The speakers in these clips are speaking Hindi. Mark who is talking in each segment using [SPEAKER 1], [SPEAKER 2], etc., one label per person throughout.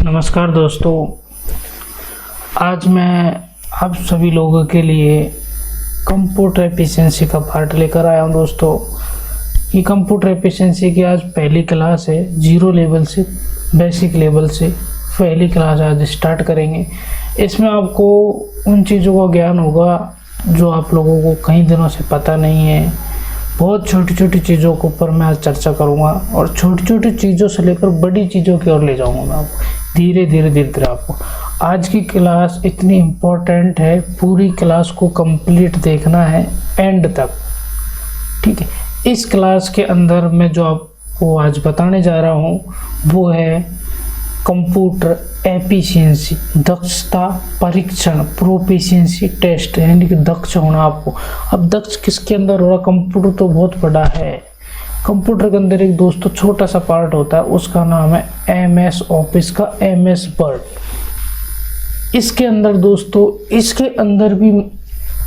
[SPEAKER 1] नमस्कार दोस्तों, आज मैं आप सभी लोगों के लिए कंप्यूटर एफिशिएंसी का पार्ट लेकर आया हूं। दोस्तों, ये कंप्यूटर एफिशिएंसी की आज पहली क्लास है। जीरो लेवल से बेसिक लेवल से पहली क्लास आज स्टार्ट करेंगे। इसमें आपको उन चीज़ों का ज्ञान होगा जो आप लोगों को कई दिनों से पता नहीं है। बहुत छोटी छोटी चीज़ों के ऊपर मैं आज चर्चा करूंगा और छोटी छोटी चीज़ों से लेकर बड़ी चीज़ों की ओर ले जाऊंगा मैं आपको धीरे धीरे आपको। आज की क्लास इतनी इम्पोर्टेंट है, पूरी क्लास को कंप्लीट देखना है एंड तक, ठीक है। इस क्लास के अंदर मैं जो आपको आज बताने जा रहा हूँ वो है कंप्यूटर एफिशिएंसी, दक्षता परीक्षण, प्रोफिशिएंसी टेस्ट, यानी कि दक्ष होना आपको। अब दक्ष किसके अंदर हो रहा? कंप्यूटर तो बहुत बड़ा है। कंप्यूटर के अंदर एक दोस्तों छोटा सा पार्ट होता है, उसका नाम है एमएस ऑफिस का एमएस वर्ड। इसके अंदर दोस्तों, इसके अंदर भी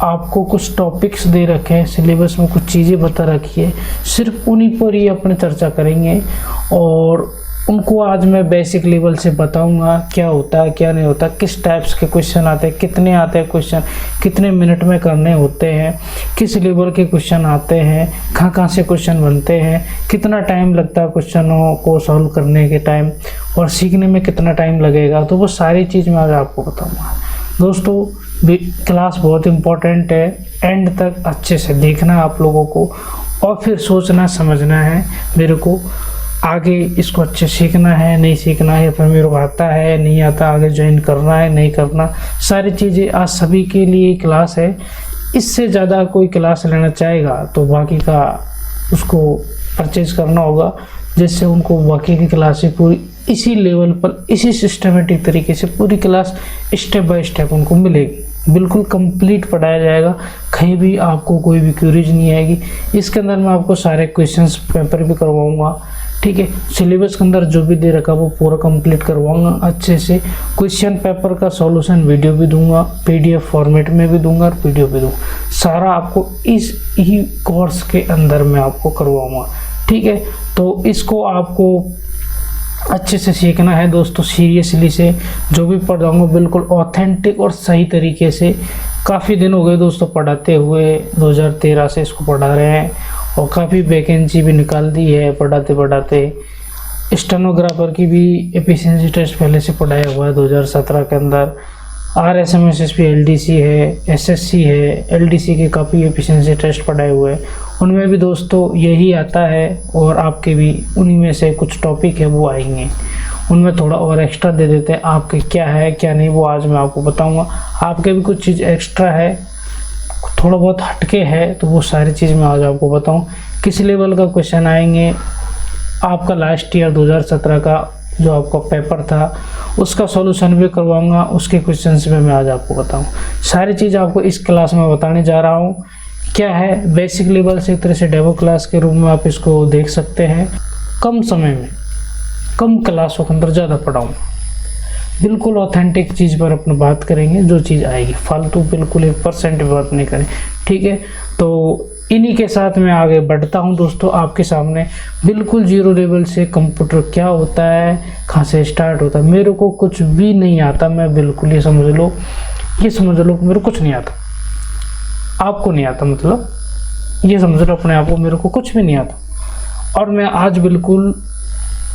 [SPEAKER 1] आपको कुछ टॉपिक्स दे रखे हैं, सिलेबस में कुछ चीज़ें बता रखी है, सिर्फ उन्हीं पर ही अपने चर्चा करेंगे और उनको आज मैं बेसिक लेवल से बताऊंगा क्या होता है क्या नहीं होता, किस टाइप्स के क्वेश्चन आते हैं, कितने आते हैं क्वेश्चन, कितने मिनट में करने होते हैं, किस लेवल के क्वेश्चन आते हैं, कहाँ से क्वेश्चन बनते हैं, कितना टाइम लगता है क्वेश्चनों को सॉल्व करने के टाइम और सीखने में कितना टाइम लगेगा। तो वो सारी चीज़ मैं आज आपको बताऊँगा। दोस्तों, क्लास बहुत इम्पोर्टेंट है, एंड तक अच्छे से देखना है आप लोगों को और फिर सोचना समझना है मेरे को आगे इसको अच्छे सीखना है नहीं सीखना है, फिर मेरे को आता है नहीं आता, आगे ज्वाइन करना है नहीं करना, सारी चीज़ें आज सभी के लिए क्लास है। इससे ज़्यादा कोई क्लास लेना चाहेगा तो बाकी का उसको परचेज करना होगा, जिससे उनको बाकी की क्लासें पूरी इसी लेवल पर इसी सिस्टमेटिक तरीके से पूरी क्लास स्टेप बाय स्टेप उनको मिलेगी। बिल्कुल कंप्लीट पढ़ाया जाएगा, कहीं भी आपको कोई भी क्यूरीज नहीं आएगी। इसके अंदर मैं आपको सारे क्वेश्चंस पेपर भी करवाऊंगा, ठीक है। सिलेबस के अंदर जो भी दे रखा वो पूरा कंप्लीट करवाऊंगा अच्छे से। क्वेश्चन पेपर का सॉल्यूशन वीडियो भी दूंगा, पीडीएफ फॉर्मेट में भी दूंगा और वीडियो भी दूंगा। सारा आपको इस ही कोर्स के अंदर मैं आपको करवाऊंगा, ठीक है। तो इसको आपको अच्छे से सीखना है दोस्तों, सीरियसली से। जो भी पढ़ाऊंगा बिल्कुल ऑथेंटिक और सही तरीके से। काफ़ी दिन हो गए दोस्तों पढ़ाते हुए, 2013 से इसको पढ़ा रहे हैं और काफ़ी वैकेंसी भी निकाल दी है पढ़ाते पढ़ाते। स्टेनोग्राफर की भी एफिशिएंसी टेस्ट पहले से पढ़ाया हुआ है 2017 के अंदर। RSMSSP LDC है, SSC है, LDC के काफ़ी एफिशिएंसी टेस्ट पढ़ाए हुए हैं, उनमें भी दोस्तों यही आता है और आपके भी उन्हीं में से कुछ टॉपिक है वो आएंगे, उनमें थोड़ा और एक्स्ट्रा दे देते हैं। आपके क्या है क्या नहीं वो आज मैं आपको बताऊंगा। आपके भी कुछ चीज़ एक्स्ट्रा है, थोड़ा बहुत हटके है, तो वो सारी चीज़ मैं आज आपको बताऊं। किस लेवल का क्वेश्चन आएंगे, आपका लास्ट ईयर 2017 का जो आपका पेपर था उसका सॉल्यूशन भी करवाऊंगा, उसके क्वेश्चंस में मैं आज आपको बताऊं। सारी चीज़ आपको इस क्लास में बताने जा रहा हूं। क्या है, बेसिक लेवल से एक तरह से डेमो क्लास के रूप में आप इसको देख सकते हैं। कम समय में कम क्लासों के अंदर ज़्यादा पढ़ाऊँगा, बिल्कुल ऑथेंटिक चीज़ पर अपना बात करेंगे, जो चीज़ आएगी फालतू बिल्कुल 1% भी बात नहीं करें, ठीक है। तो इन्हीं के साथ मैं आगे बढ़ता हूं दोस्तों आपके सामने। बिल्कुल जीरो लेवल से कंप्यूटर क्या होता है, कहाँ से स्टार्ट होता है, मेरे को कुछ भी नहीं आता। मैं बिल्कुल ये समझ लो मेरे को कुछ नहीं आता, आपको नहीं आता, मतलब ये समझ लो अपने आप को, मेरे को कुछ भी नहीं आता। और मैं आज बिल्कुल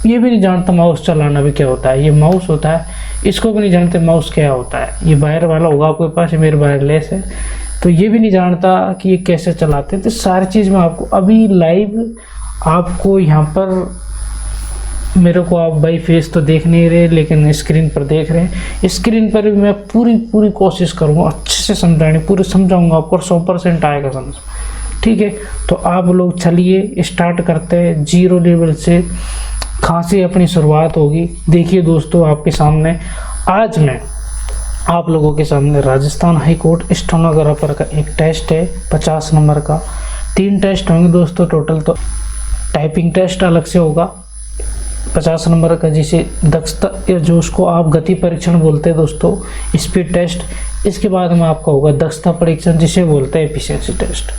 [SPEAKER 1] ये भी नहीं जानता माउस चलाना भी क्या होता है। ये माउस होता है, इसको भी नहीं जानते माउस क्या होता है। ये वायर वाला होगा आपके पास, ये मेरे वायरलेस है, तो ये भी नहीं जानता कि ये कैसे चलाते हैं। तो सारी चीज़ मैं आपको अभी लाइव आपको यहाँ पर, मेरे को आप बाई फेस तो देख नहीं रहे लेकिन स्क्रीन पर देख रहे हैं। स्क्रीन पर भी मैं पूरी कोशिश करूँगा अच्छे से समझाने, पूरे समझाऊँगा आपको, 100% आएगा समझ, ठीक है। तो आप लोग चलिए स्टार्ट करते हैं जीरो लेवल से, कहाँ से अपनी शुरुआत होगी। देखिए दोस्तों, आपके सामने आज मैं आप लोगों के सामने राजस्थान हाई कोर्ट स्टेनोग्राफर का एक टेस्ट है 50 नंबर का। 3 टेस्ट होंगे दोस्तों टोटल, तो टाइपिंग टेस्ट अलग से होगा 50 नंबर का, जिसे दक्षता या जो उसको आप गति परीक्षण बोलते हैं दोस्तों, स्पीड टेस्ट। इसके बाद में आपका होगा दक्षता परीक्षण, जिसे बोलते हैं एफिशिएंसी टेस्ट।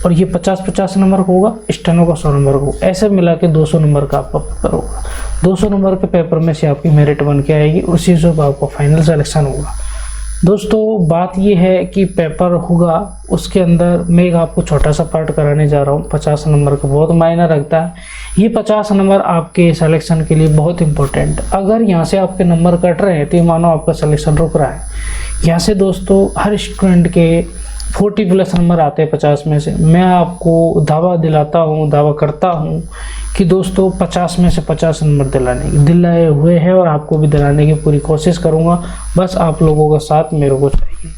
[SPEAKER 1] और ये 50-50 नंबर का होगा, स्टेनो का 100 नंबर का होगा, ऐसे मिला के 200 नंबर का आपका पेपर होगा। 200 नंबर के पेपर में से आपकी मेरिट बन के आएगी, उसी से आपका फाइनल सिलेक्शन होगा। दोस्तों बात ये है कि पेपर होगा, उसके अंदर मैं एक आपको छोटा सा पार्ट कराने जा रहा हूँ। 50 नंबर का बहुत मायने रखता है। ये 50 नंबर आपके सिलेक्शन के लिए बहुत इंपॉर्टेंट। अगर यहाँ से आपके नंबर कट रहे हैं तो मानो आपका सिलेक्शन रुक रहा है। यहाँ से दोस्तों हर स्टूडेंट के 40+ नंबर आते हैं 50 में से। मैं आपको दावा दिलाता हूँ, दावा करता हूँ कि दोस्तों 50 में से 50 नंबर दिलाए हुए हैं और आपको भी दिलाने की पूरी कोशिश करूँगा। बस आप लोगों का साथ मेरे को चाहिए।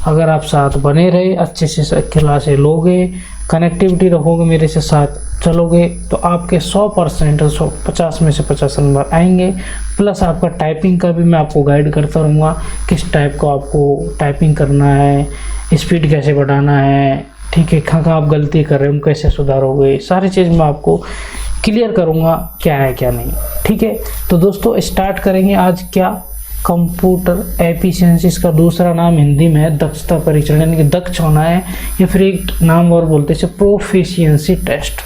[SPEAKER 1] अगर आप साथ बने रहे, अच्छे से क्लासे लोगे, कनेक्टिविटी रखोगे, मेरे से साथ चलोगे, तो आपके 100% 50 में से 50 नंबर आएंगे। प्लस आपका टाइपिंग का भी मैं आपको गाइड करता रहूँगा, किस टाइप को आपको टाइपिंग करना है, स्पीड कैसे बढ़ाना है, ठीक है, कहाँ आप गलती कर रहे हो कैसे सुधारोगे, सारी चीज़ मैं आपको क्लियर करूँगा क्या है क्या नहीं, ठीक है। तो दोस्तों स्टार्ट करेंगे आज क्या, कंप्यूटर एफिशिएंसी, इसका दूसरा नाम हिंदी में है दक्षता परीक्षण, यानी कि दक्ष होना है, या फिर एक नाम और बोलते हैं प्रोफिशिएंसी टेस्ट,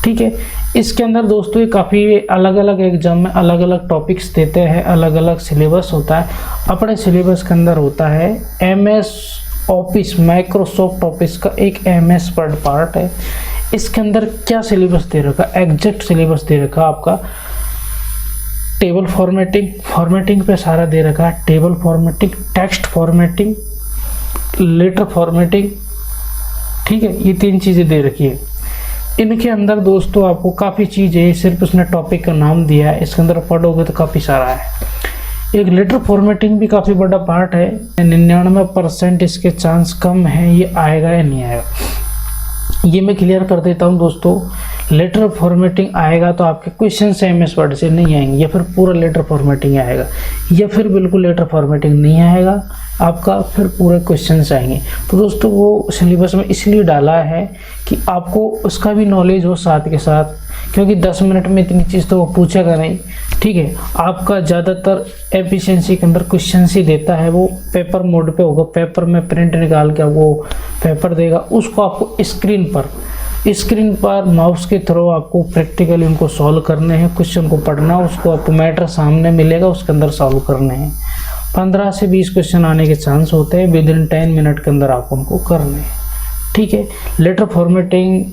[SPEAKER 1] ठीक है। इसके अंदर दोस्तों ये काफ़ी अलग अलग एग्जाम में अलग अलग टॉपिक्स देते हैं, अलग अलग सिलेबस होता है। अपने सिलेबस के अंदर होता है MS ऑफिस, माइक्रोसॉफ्ट ऑफिस का एक MS वर्ड पार्ट है। इसके अंदर क्या सिलेबस दे रखा, एग्जैक्ट सिलेबस दे रखा आपका, टेबल फॉर्मेटिंग पे सारा दे रखा है। Table formatting, text formatting, letter formatting, ठीक है, ये 3 चीज़ें दे रखी है। इनके अंदर दोस्तों आपको काफ़ी चीज़ें, सिर्फ उसने टॉपिक का नाम दिया है, इसके अंदर पढ़ोगे तो काफ़ी सारा है। एक लेटर फॉर्मेटिंग भी काफ़ी बड़ा पार्ट है। 99% इसके चांस कम है ये आएगा या नहीं आएगा, ये मैं क्लियर कर देता हूँ दोस्तों। लेटर फॉर्मेटिंग आएगा तो आपके क्वेश्चन से MS वर्ड से नहीं आएंगे, या फिर पूरा लेटर फॉर्मेटिंग आएगा, या फिर बिल्कुल लेटर फॉर्मेटिंग नहीं आएगा आपका, फिर पूरे क्वेश्चन से आएंगे। तो दोस्तों वो सिलेबस में इसलिए डाला है कि आपको उसका भी नॉलेज हो साथ के साथ, क्योंकि 10 मिनट में इतनी चीज़ तो वो पूछेगा नहीं, ठीक है। आपका ज़्यादातर एफिशिएंसी के अंदर क्वेश्चन ही देता है, वो पेपर मोड पे होगा, पेपर में प्रिंट निकाल के वो पेपर देगा, उसको आपको स्क्रीन पर माउस के थ्रू आपको प्रैक्टिकली उनको सॉल्व करने हैं। क्वेश्चन को पढ़ना, उसको आपको मैटर सामने मिलेगा, उसके अंदर सॉल्व करने हैं। 15 से 20 क्वेश्चन आने के चांस होते हैं, विदिन 10 मिनट के अंदर आपको उनको करने हैं, ठीक है। लेटर फॉर्मेटिंग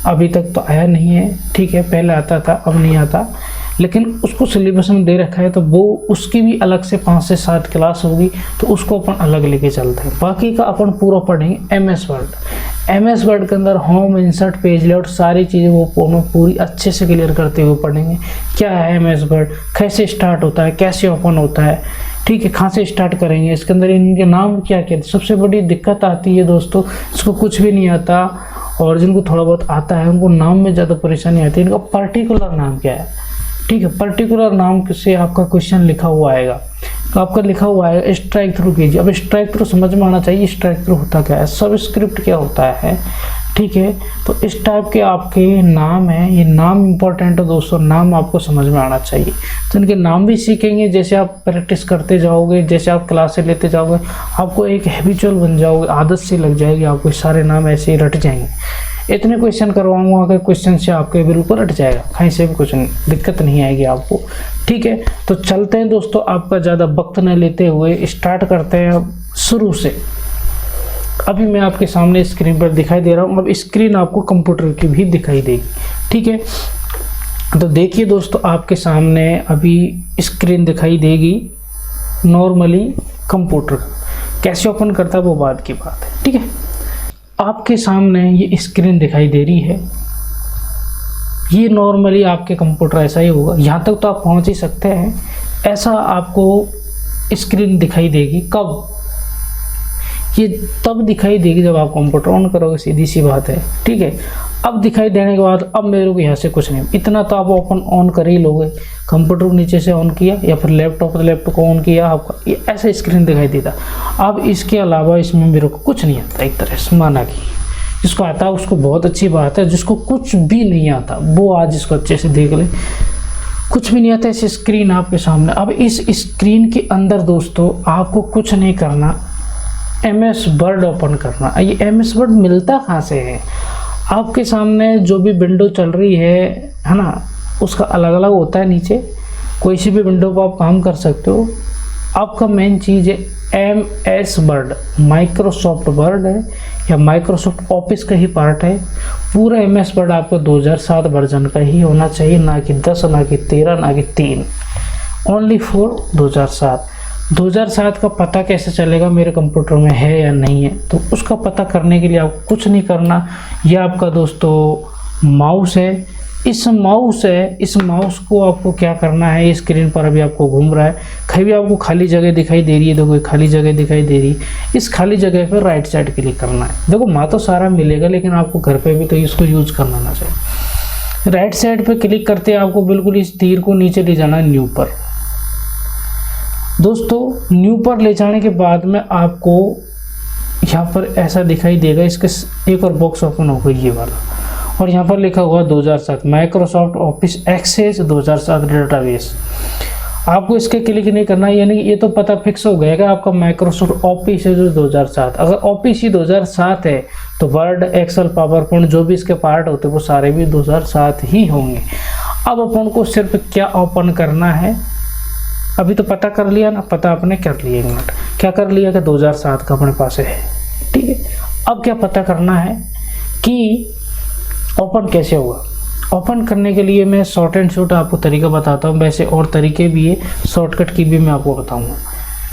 [SPEAKER 1] अभी तक तो आया नहीं है, ठीक है, पहले आता था, अब नहीं आता, लेकिन उसको सिलेबस में दे रखा है, तो वो उसकी भी अलग से 5 से 7 क्लास होगी, तो उसको अपन अलग लेके चलते हैं। बाकी का अपन पूरा पढ़ेंगे MS वर्ड के अंदर होम, इंसर्ट, पेज लेआउट, सारी चीज़ें वो पूरी अच्छे से क्लियर करते हुए पढ़ेंगे। क्या है MS वर्ड, कैसे स्टार्ट होता है, कैसे ओपन होता है, ठीक है, कहाँ से स्टार्ट करेंगे, इसके अंदर इनके नाम क्या क्या। सबसे बड़ी दिक्कत आती है दोस्तों, इसको कुछ भी नहीं आता, और जिनको थोड़ा बहुत आता है उनको नाम में ज़्यादा परेशानी आती है। इनका पर्टिकुलर नाम क्या है, ठीक है, पर्टिकुलर नाम से आपका क्वेश्चन लिखा हुआ आएगा, तो आपका लिखा हुआ है स्ट्राइक थ्रू कीजिए। अब स्ट्राइक थ्रू समझ में आना चाहिए, स्ट्राइक थ्रू होता क्या है, सब स्क्रिप्ट क्या होता है, ठीक है। तो इस टाइप के आपके नाम है, ये नाम इंपॉर्टेंट है दोस्तों, नाम आपको समझ में आना चाहिए। तो इनके नाम भी सीखेंगे, जैसे आप प्रैक्टिस करते जाओगे, जैसे आप क्लासें लेते जाओगे, आपको एक हैबिचुअल बन जाओगे, आदत सी लग जाएगी, आपको सारे नाम ऐसे ही रट जाएंगे। इतने क्वेश्चन करवाऊंगा कि क्वेश्चन से आपके बिल्कुल रट जाएगा, कहीं से भी कुछ नहीं, दिक्कत नहीं आएगी आपको, ठीक है। तो चलते हैं दोस्तों, आपका ज़्यादा वक्त न लेते हुए स्टार्ट करते हैं अब शुरू से। अभी मैं आपके सामने स्क्रीन पर दिखाई दे रहा हूँ, अब स्क्रीन आपको कंप्यूटर की भी दिखाई देगी, ठीक है। तो देखिए दोस्तों, आपके सामने अभी स्क्रीन दिखाई देगी। नॉर्मली कंप्यूटर कैसे ओपन करता है वो बात की बात है, ठीक है। आपके सामने ये स्क्रीन दिखाई दे रही है, ये नॉर्मली आपके कंप्यूटर ऐसा ही होगा, यहाँ तक तो आप पहुँच ही सकते हैं। ऐसा आपको स्क्रीन दिखाई देगी कब, ये तब दिखाई देगी जब आप कंप्यूटर ऑन करोगे, सीधी सी बात है, ठीक है। अब दिखाई देने के बाद अब मेरे को यहाँ से कुछ नहीं, इतना तो आप ओपन ऑन कर ही लोगे, कंप्यूटर को नीचे से ऑन किया या फिर लैपटॉप को ऑन किया, आपका ये ऐसा स्क्रीन दिखाई देता। अब इसके अलावा इसमें मेरे को कुछ नहीं आता, एक तरह से माना कि जिसको आता है उसको बहुत अच्छी बात है, जिसको कुछ भी नहीं आता वो आज इसको अच्छे से देख ले। कुछ भी नहीं आता, इस स्क्रीन आपके सामने। अब इस स्क्रीन के अंदर दोस्तों आपको कुछ नहीं करना, MS वर्ड ओपन करना। ये MS वर्ड मिलता कहाँ से है, आपके सामने जो भी विंडो चल रही है ना, उसका अलग अलग होता है नीचे, कोई सी भी विंडो पर आप काम कर सकते हो। आपका मेन चीज़ है MS वर्ड, माइक्रोसॉफ्ट वर्ड है या माइक्रोसॉफ्ट ऑफिस का ही पार्ट है। पूरा MS वर्ड आपको 2007 वर्जन का ही होना चाहिए, ना कि 10, ना कि 13, ना कि 3, ओनली फॉर 2007। 2007 का पता कैसे चलेगा मेरे कंप्यूटर में है या नहीं है? तो उसका पता करने के लिए आपको कुछ नहीं करना। ये आपका दोस्तों माउस है, इस माउस को आपको क्या करना है, स्क्रीन पर अभी आपको घूम रहा है, कहीं भी आपको खाली जगह दिखाई दे रही है, देखो खाली जगह दिखाई दे रही है, इस खाली जगह पर राइट साइड क्लिक करना है। देखो तो सारा मिलेगा, लेकिन आपको घर पे भी तो इसको यूज करना ना चाहिए। राइट साइड पे क्लिक करते आपको बिल्कुल इस तीर को नीचे ले जाना है न्यू पर। दोस्तों न्यू पर ले जाने के बाद में आपको यहाँ पर ऐसा दिखाई देगा, इसके एक और बॉक्स ओपन होगा ये वाला, और यहाँ पर लिखा हुआ 2007 माइक्रोसॉफ्ट ऑफिस एक्सेस 2007 डेटाबेस। आपको इसके क्लिक नहीं करना, यानी ये तो पता फिक्स हो गया कि आपका माइक्रोसॉफ्ट ऑफिस है जो 2007। अगर ऑफिस ही 2007 है तो वर्ड, एक्सेल, पावर पॉइंट जो भी इसके पार्ट होते हैं वो सारे भी 2007 ही होंगे। अब अपन को सिर्फ क्या ओपन करना है, अभी तो पता कर लिया ना, पता आपने कर लिया, एक मिनट क्या कर लिया कि 2007 का अपने पास है, ठीक है। अब क्या पता करना है कि ओपन कैसे होगा। ओपन करने के लिए मैं शॉर्ट एंड शॉर्ट आपको तरीका बताता हूँ, वैसे और तरीके भी है, शॉर्टकट की भी मैं आपको बताऊँगा,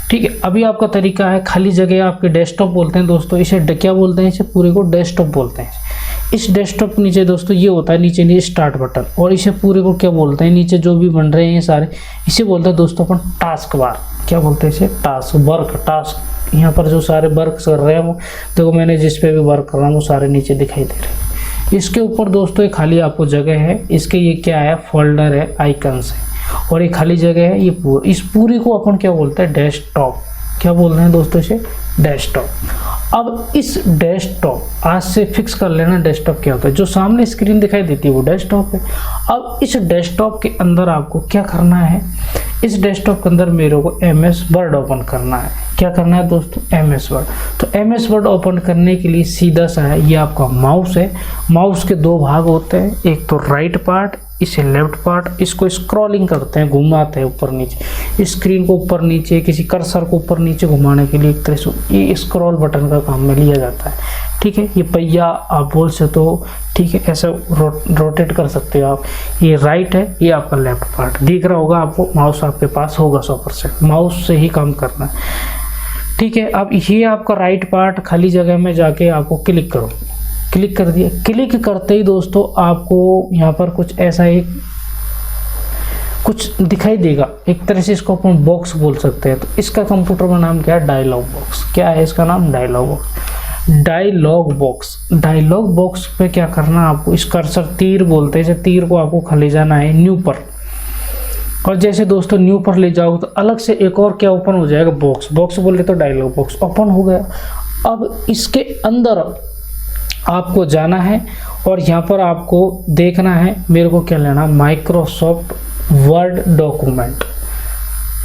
[SPEAKER 1] ठीक है। अभी आपका तरीका है, खाली जगह आपके डेस्कटॉप बोलते हैं दोस्तों, इसे क्या बोलते हैं, इसे पूरे को डेस्कटॉप बोलते हैं। इस डेस्कटॉप के नीचे दोस्तों ये होता है नीचे स्टार्ट बटन, और इसे पूरे को क्या बोलते हैं, नीचे जो भी बन रहे हैं ये सारे, इसे बोलते हैं दोस्तों अपन टास्क बार। क्या बोलते हैं इसे, टास्क वर्क, टास्क। यहाँ पर जो सारे वर्क कर रहे हैं वो देखो, मैंने जिस पे भी वर्क कर रहा हूँ वो सारे नीचे दिखाई दे रहे हैं। इसके ऊपर दोस्तों एक खाली आपको जगह है, इसके ये क्या है, फोल्डर है, आइकन्स है, और एक खाली जगह है, ये इस पूरी को अपन क्या बोलते हैं, डेस्कटॉप। क्या बोल रहे हैं दोस्तों इसे, डेस्कटॉप। अब इस डेस्कटॉप आज से फिक्स कर लेना, डेस्कटॉप क्या होता है, जो सामने स्क्रीन दिखाई देती है वो डेस्कटॉप है। अब इस डेस्कटॉप के अंदर आपको क्या करना है, इस डेस्कटॉप के अंदर मेरे को MS वर्ड ओपन करना है। क्या करना है दोस्तों, MS वर्ड। तो MS वर्ड ओपन करने के लिए सीधा सा है, ये आपका माउस है। माउस के दो भाग होते हैं, एक तो राइट पार्ट, इसे लेफ्ट पार्ट। इसको स्क्रॉलिंग करते हैं, घुमाते हैं ऊपर नीचे, स्क्रीन को ऊपर नीचे, किसी कर्सर को ऊपर नीचे घुमाने के लिए एक तरह से ये स्क्रॉल बटन का काम में लिया जाता है, ठीक है। ये पहिया आप बोल सकते हो, ठीक है, ऐसे रोटेट कर सकते हो आप। ये राइट है, ये आपका लेफ्ट पार्ट दिख रहा होगा आपको, माउस आपके पास होगा 100%, माउस से ही काम करना है, ठीक है। अब ये आपका राइट पार्ट खाली जगह में जाके आपको क्लिक करो, क्लिक कर दिया। क्लिक करते ही दोस्तों आपको यहाँ पर कुछ ऐसा एक कुछ दिखाई देगा, एक तरह से इसको अपन बॉक्स बोल सकते हैं। तो इसका कंप्यूटर का नाम क्या है, डायलॉग बॉक्स। क्या है इसका नाम, dialog box. Dialog box, dialog box पे क्या करना आपको, इस कर्सर तीर बोलते हैं, तीर को आपको खले जाना है न्यू पर, और जैसे दोस्तों न्यू पर ले जाओ तो अलग से एक और क्या ओपन हो जाएगा, बॉक्स। बॉक्स बोले तो डायलॉग बॉक्स ओपन हो गया। अब इसके अंदर आपको जाना है और यहाँ पर आपको देखना है, मेरे को क्या लेना, Microsoft word document,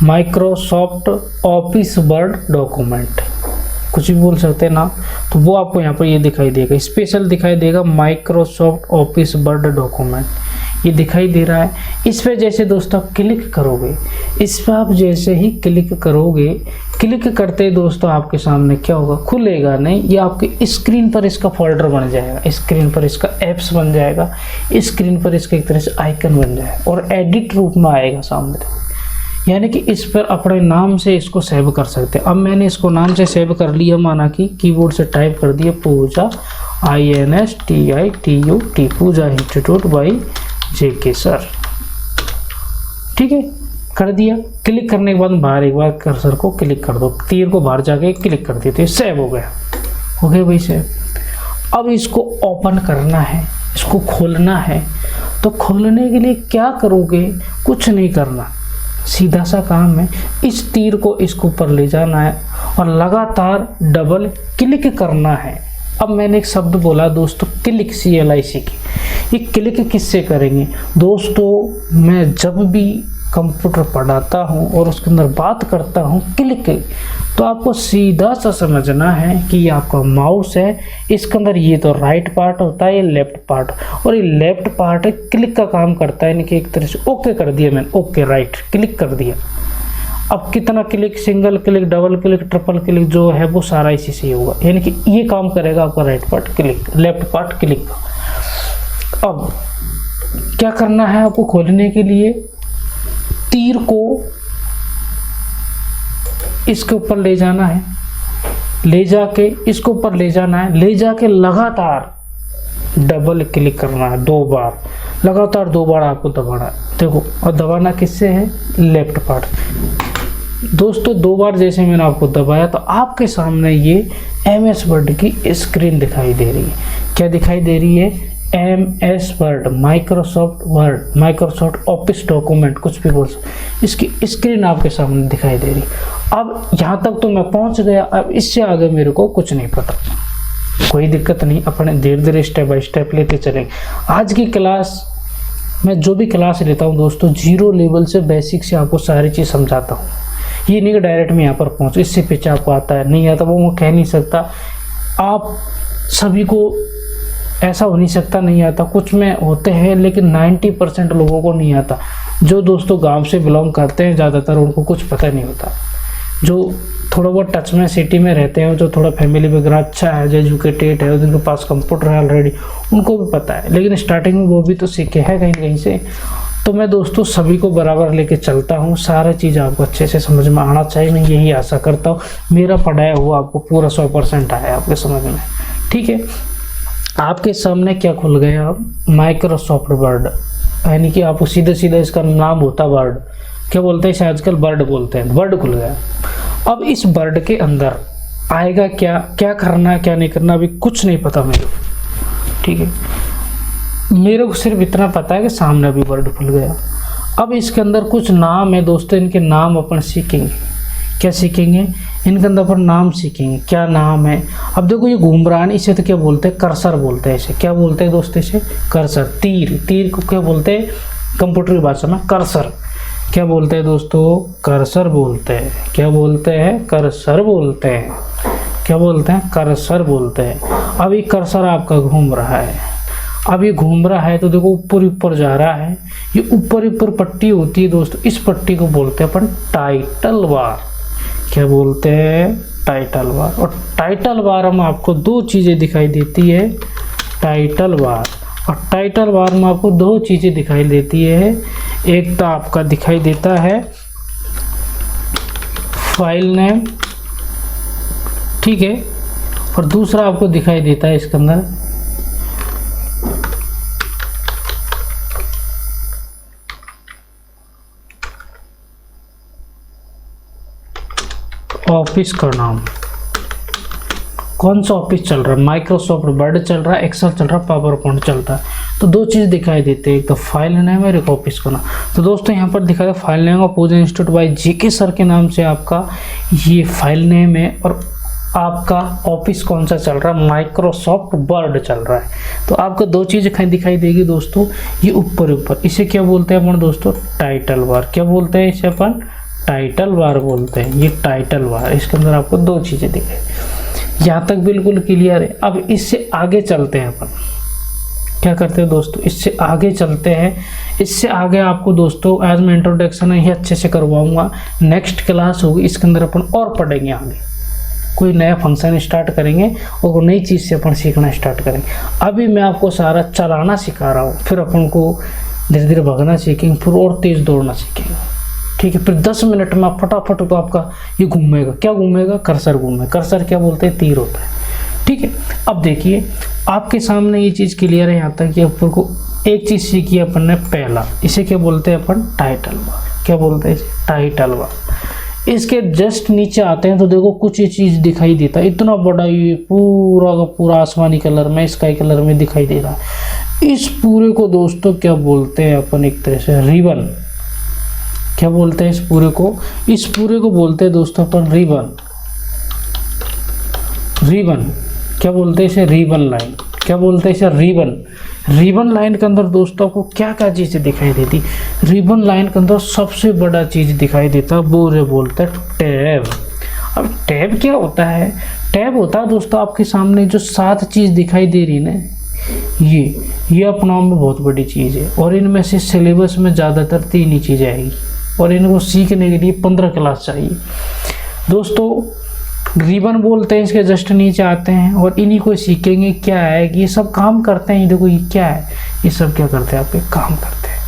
[SPEAKER 1] Microsoft office word document, कुछ भी बोल सकते हैं ना। तो वो आपको यहाँ पर ये दिखाई देगा, स्पेशल दिखाई देगा, माइक्रोसॉफ्ट ऑफिस वर्ड डॉक्यूमेंट, ये दिखाई दे रहा है। इस पर जैसे दोस्तों आप क्लिक करोगे, इस पर आप जैसे ही क्लिक करोगे, क्लिक करते ही दोस्तों आपके सामने क्या होगा, खुलेगा नहीं, ये आपके स्क्रीन पर इसका फोल्डर बन जाएगा, स्क्रीन पर इसका ऐप्स बन जाएगा, स्क्रीन पर इसका एक तरह से आइकन बन जाएगा और एडिट रूप में आएगा सामने। यानी कि इस पर अपने नाम से इसको सेव कर सकते हैं। अब मैंने इसको नाम से सेव कर लिया, माना कि कीबोर्ड से टाइप कर दिया Pooja, INSTITUT, Pooja institute by JK sir, ठीक है, कर दिया। क्लिक करने के बाद बाहर एक बार कर्सर को क्लिक कर दो, तीर को बाहर जाके क्लिक कर देते, सेव हो गया, हो गया भाई सेव। अब इसको ओपन करना है, इसको खोलना है। तो खोलने के लिए क्या करोगे, कुछ नहीं करना, सीधा सा काम है, इस तीर को इसको ऊपर ले जाना है और लगातार डबल क्लिक करना है। अब मैंने एक शब्द बोला दोस्तों, क्लिक, CLIC की, ये क्लिक किससे करेंगे दोस्तों, मैं जब भी कंप्यूटर पढ़ाता हूँ और उसके अंदर बात करता हूँ क्लिक, तो आपको सीधा सा समझना है कि ये आपका माउस है, इसके अंदर ये तो राइट पार्ट होता है, ये लेफ्ट पार्ट, और ये लेफ्ट पार्ट है क्लिक का काम करता है, यानी कि एक तरह से ओके कर दिया मैंने, ओके राइट क्लिक कर दिया। अब कितना click, single click, double click, triple click जो है वो सारा इसी से होगा, यानी कि ये काम करेगा आपका right part click, left part click का। अब क्या करना है आपको, खोलने के लिए तीर को इसके ऊपर ले जाना है, ले जाके इसके ऊपर ले जाना है, ले जाके लगातार डबल क्लिक करना है 2 बार, लगातार 2 बार आपको दबाना है। देखो, और दबाना किससे है, लेफ्ट पार्ट। दोस्तों 2 बार जैसे मैंने आपको दबाया तो आपके सामने ये MS वर्ड की स्क्रीन दिखाई दे रही है। क्या दिखाई दे रही है, MS word, Microsoft word, Microsoft office document, कुछ भी बोल सकते, इसकी स्क्रीन आपके सामने दिखाई दे रही। अब यहाँ तक तो मैं पहुँच गया, अब इससे आगे मेरे को कुछ नहीं पता, कोई दिक्कत नहीं, अपने धीरे धीरे स्टेप बाय स्टेप लेते चलेंगे। आज की क्लास मैं जो भी क्लास लेता हूँ दोस्तों, 0 लेवल से बेसिक से आपको सारी चीज़ समझाता हूँ। ये नहीं कि डायरेक्ट मैं यहाँ पर पहुँचूँ, इससे पीछे आपको आता है नहीं आता वो मैं कह नहीं सकता। आप सभी को ऐसा हो नहीं सकता नहीं आता, कुछ में होते हैं, लेकिन 90% लोगों को नहीं आता। जो दोस्तों गांव से बिलोंग करते हैं ज़्यादातर उनको कुछ पता नहीं होता। जो थोड़ा बहुत टच में सिटी में रहते हैं, जो थोड़ा फैमिली बैकग्राउंड अच्छा है, जो एजुकेटेड है, जिनके पास कंप्यूटर है ऑलरेडी, उनको भी पता है, लेकिन स्टार्टिंग में वो भी तो सीखे हैं कहीं कहीं से। तो मैं दोस्तों सभी को बराबर लेके चलता हूँ, सारा चीज़ आपको अच्छे से समझ में आना चाहिए, मैं यही आशा करता हूँ। मेरा पढ़ाया हुआ आपको पूरा 100% आया आपके समझ में, ठीक है। आपके सामने क्या खुल गया, माइक्रोसॉफ्ट वर्ड, यानी कि आपको सीधे सीधे इसका नाम होता वर्ड, क्या बोलते हैं इसे आजकल, वर्ड बोलते हैं, वर्ड खुल गया। अब इस वर्ड के अंदर आएगा क्या, क्या करना है क्या नहीं करना अभी कुछ नहीं पता मेरे को, ठीक है। मेरे को सिर्फ इतना पता है कि सामने अभी वर्ड खुल गया। अब इसके अंदर कुछ नाम है दोस्तों, इनके नाम अपन सीखेंगे। क्या सीखेंगे, इनके अंदर अपन नाम सीखेंगे, क्या नाम है। अब देखो ये घूम रहा है, इसे तो क्या बोलते हैं, कर्सर बोलते हैं। इसे क्या बोलते हैं दोस्तों, इसे कर्सर। तीर, तीर को क्या बोलते हैं कंप्यूटर की भाषा में, कर्सर। क्या बोलते हैं दोस्तों, कर्सर बोलते हैं। क्या बोलते हैं, कर्सर बोलते हैं। क्या बोलते हैं, कर्सर बोलते हैं। अब ये कर्सर आपका घूम रहा है, अब ये घूम रहा है तो देखो ऊपर ऊपर जा रहा है, ये ऊपर ऊपर पट्टी होती है दोस्तों, इस पट्टी को बोलते हैं अपन टाइटल बार। क्या बोलते हैं, टाइटल बार। और टाइटल बार में आपको 2 चीज़ें दिखाई देती है, टाइटल बार और टाइटल बार में आपको 2 चीज़ें दिखाई देती है। एक तो आपका दिखाई देता है फाइल नेम, ठीक है, और दूसरा आपको दिखाई देता है इसके अंदर ऑफिस का नाम। कौन सा ऑफिस चल रहा है, माइक्रोसॉफ्ट वर्ड चल रहा है, एक्सेल चल रहा है, पावर पॉइंट चलता है। तो 2 चीज़ दिखाई देते हैं, एक तो फाइल नेम और एक ऑफिस का नाम। तो दोस्तों यहाँ पर दिखाया file name of Pooja institute by GK sir के नाम से आपका ये फाइल नेम है, और आपका ऑफिस कौन सा चल रहा है, माइक्रोसॉफ्ट वर्ड चल रहा है। तो आपको 2 चीज़ें दिखाई देगी दोस्तों, ये ऊपर ऊपर, इसे क्या बोलते हैं अपन दोस्तों, टाइटल बार। क्या बोलते हैं इसे अपन, टाइटल बार बोलते हैं। ये टाइटल बार, इसके अंदर आपको 2 चीज़ें दिखाई। यहाँ तक बिल्कुल क्लियर है। अब इससे आगे चलते हैं अपन, क्या करते हैं दोस्तों, इससे आगे चलते हैं। इससे आगे आपको दोस्तों आज मैं इंट्रोडक्शन है ये अच्छे से करवाऊंगा, नेक्स्ट क्लास होगी इसके अंदर अपन और पढ़ेंगे, आगे कोई नया फंक्शन स्टार्ट करेंगे और नई चीज़ से अपन सीखना स्टार्ट करेंगे। अभी मैं आपको सारा चलाना सिखा रहा हूँ, फिर अपन को धीरे धीरे भागना सीखेंगे, फिर और तेज़ दौड़ना सीखेंगे, ठीक है। फिर 10 मिनट में फटाफट तो आपका ये घूमेगा। क्या घूमेगा, कर्सर घूमेगा। कर्सर क्या बोलते हैं, तीर होता है, ठीक है। अब देखिए आपके सामने ये चीज़ क्लियर है यहाँ तक कि ऊपर को एक चीज़ सीखी अपन ने, पहला इसे क्या बोलते हैं अपन, टाइटल बार। क्या बोलते हैं, टाइटल बार। इसके जस्ट नीचे आते हैं तो देखो कुछ ये चीज़ दिखाई देता है, इतना बड़ा ये पूरा का पूरा आसमानी कलर में, स्काई कलर में दिखाई दे रहा है। इस पूरे को दोस्तों क्या बोलते हैं अपन, एक तरह से रिबन। क्या बोलते हैं इस पूरे को, इस पूरे को बोलते हैं दोस्तों अपन रिबन। रिबन क्या बोलते हैं इसे, रिबन लाइन। क्या बोलते हैं इसे, रिबन। रिबन लाइन के अंदर दोस्तों आपको क्या क्या चीज़ें दिखाई देती, रिबन लाइन के अंदर सबसे बड़ा चीज़ दिखाई देता वो रे बोलते हैं टैब। अब टैब क्या होता है, टैब होता है दोस्तों आपके सामने जो 7 चीज़ दिखाई दे रही ना, ये अपने आप में बहुत बड़ी चीज़ है, और इनमें से सिलेबस में ज़्यादातर 3 ही चीज़ें आएगी, और इनको सीखने के लिए 15 क्लास चाहिए दोस्तों। रिबन बोलते हैं, इसके जस्ट नीचे आते हैं, और इन्हीं को सीखेंगे क्या है कि ये सब काम करते हैं। देखो ये क्या है, ये सब क्या करते हैं, आपके काम करते हैं,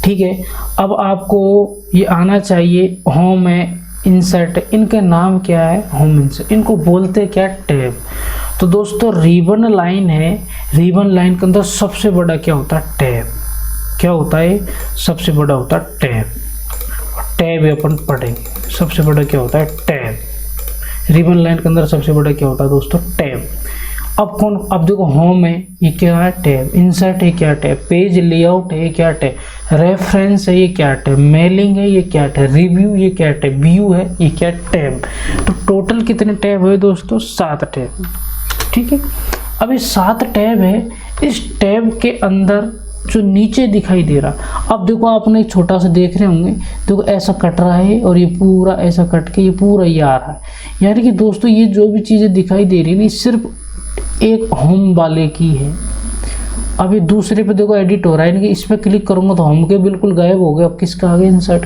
[SPEAKER 1] ठीक है। अब आपको ये आना चाहिए, होम है, इंसर्ट, इनके नाम क्या है, होम इंसर्ट, इनको बोलते क्या, टैब। तो दोस्तों रिबन लाइन है, रिबन लाइन के अंदर सबसे बड़ा क्या होता है, टैब। क्या होता है, सबसे बड़ा होता है टैब। टैब अपन पढ़ेंगे, सबसे बड़ा क्या होता है, टैब। रिबन लाइन के अंदर सबसे बड़ा क्या होता है दोस्तों, टैब। अब देखो होम है, ये क्या है, टैब। इंसर्ट है, क्या टैब। पेज लेआउट है, क्या टैब। रेफरेंस है, ये क्या टैब। मेलिंग है, ये क्या टैब। रिव्यू, ये क्या टैब। व्यू है, ये क्या टैब। तो टोटल कितने टैब है दोस्तों, 7 टैब, ठीक है। अब ये 7 टैब है, इस टैब के अंदर जो नीचे दिखाई दे रहा, अब देखो आपने एक छोटा सा देख रहे होंगे, देखो ऐसा कट रहा है और ये पूरा ऐसा कट के ये पूरा ये आ रहा है, यानी कि दोस्तों ये जो भी चीज़ें दिखाई दे रही है सिर्फ एक होम वाले की है। अभी दूसरे पे देखो एडिट हो रहा है, यानी कि इस पर क्लिक करूंगा तो होम के बिल्कुल गायब हो गए, अब किसका आ गए, इंसर्ट,